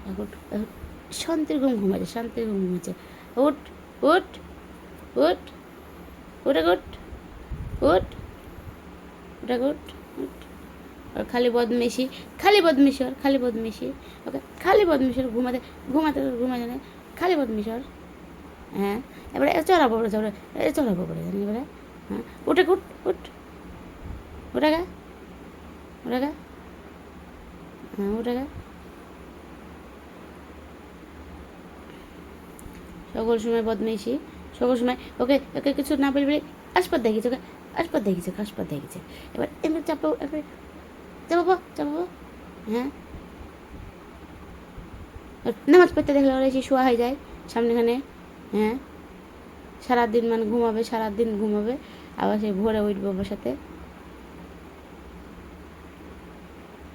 এখন শান্তির ঘুম ঘুমাচ্ছে, শান্তির ঘুম ঘুমাচ্ছে। উঠ উঠ উঠ উঠে উঠ উঠ উঠে উঠ উঠ। আর খালি বদমেশি, খালি বদমেশি ওর, খালি বদমেশি। ওকে খালি বদমেশি ওর, ঘুমাতে ঘুমাতে ঘুমাতে না, খালি বদমেশি ওর। হ্যাঁ এবারে চড়াবো ওরে, চড়ে চড়াবো করে জানি এবারে। হ্যাঁ উঠে উঠ উঠ উঠে গা, উঠে গা, হ্যাঁ উঠে গা। সকল সময় বদমেশি, সকল সময় ওকে ওকে কিছু না বলবি, আসপাত দেখিছে ওকে, আসপাত দেখিছে, আসপাত দেখিছে। এবার এমনি চাপো, এবার চাপাবো চাপাবো। হ্যাঁ নামাজ পড়তে দেখলে ওরা এসে শোয়া হয়ে যায় সামনেখানে। হ্যাঁ সারাদিন মানে ঘুমাবে, সারাদিন ঘুমাবে, আবার সে ভোরে উঠবে ওর সাথে।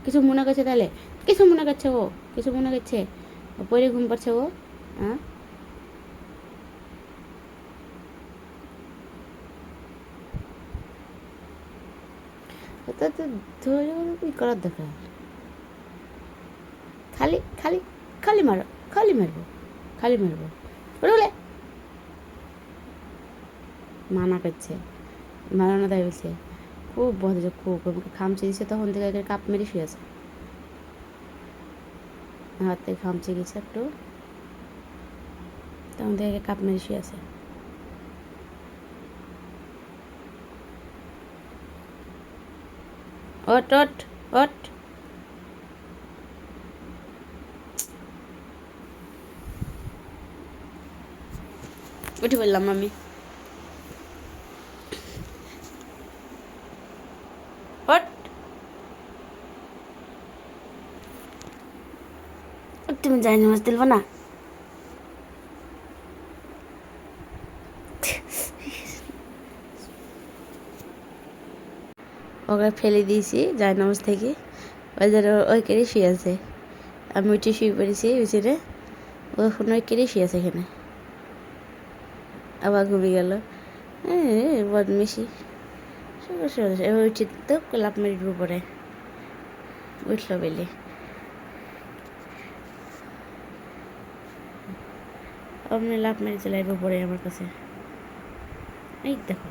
কিছু মনে করছে তাহলে, কিছু মনে করছে ও, কিছু মনে করছে পরে ঘুম পাচ্ছে ও। হ্যাঁ তো ধরে ই করার দরকার। খালি খালি খালি মারো, খালি মারবো, খালি মারবো বলে মানা করছে, মারানো তাই বলছে। খুব বদলে, খুব আমাকে খামচে দিচ্ছে, তখন থেকে একে কাপ মেরে শুয়েছে, হাত থেকে খামচে গেছে একটু, তখন থেকে একে কাপ মেরে শুয়েছে। ওট ওট ওট। উঠে বললাম আমি, ওট। তুমি যাই নামাজ দিলবো না? ওকে ফেলে দিয়েছি যাই নামাজ থেকে, ওই জন্য ওই কেড়ে শুয়ে আছে। আমি উঠে শুয়ে পড়েছি বিছানে, ও এখন ওই কেড়ে শুয়ে আছে এখানে, আবার ঘুমিয়ে গেল। বদমেশি। এবার উঠে তো লাভ মেরির উপরে উঠলো বেলে, অমনি লাভ মেরে চলে আসবো পরে আমার কাছে। এই দেখো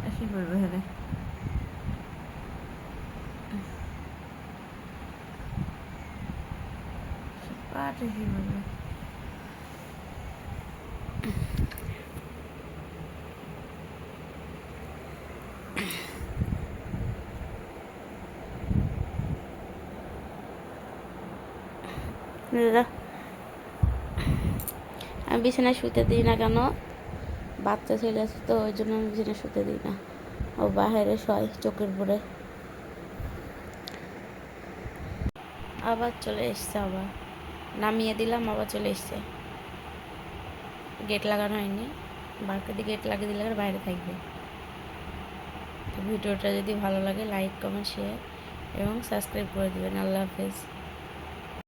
আসি পড়বে হলে পাট আসি পড়বে। আমি বিছানায় শুতে দিই না কেন, বাচ্চা ছেলে আছে তো ওই জন্য আমি বিছানায় শুতে দিই না, ও বাইরে শয় চোখের পরে। আবার চলে এসছে, আবার নামিয়ে দিলাম, আবার চলে এসছে। গেট লাগানো হয়নি, বাড়িতে দিয়ে গেট লাগিয়ে দিলে বাইরে থাকবে। তো ভিডিওটা যদি ভালো লাগে লাইক কমেন্ট শেয়ার এবং সাবস্ক্রাইব করে দেবেন। আল্লাহ হাফেজ।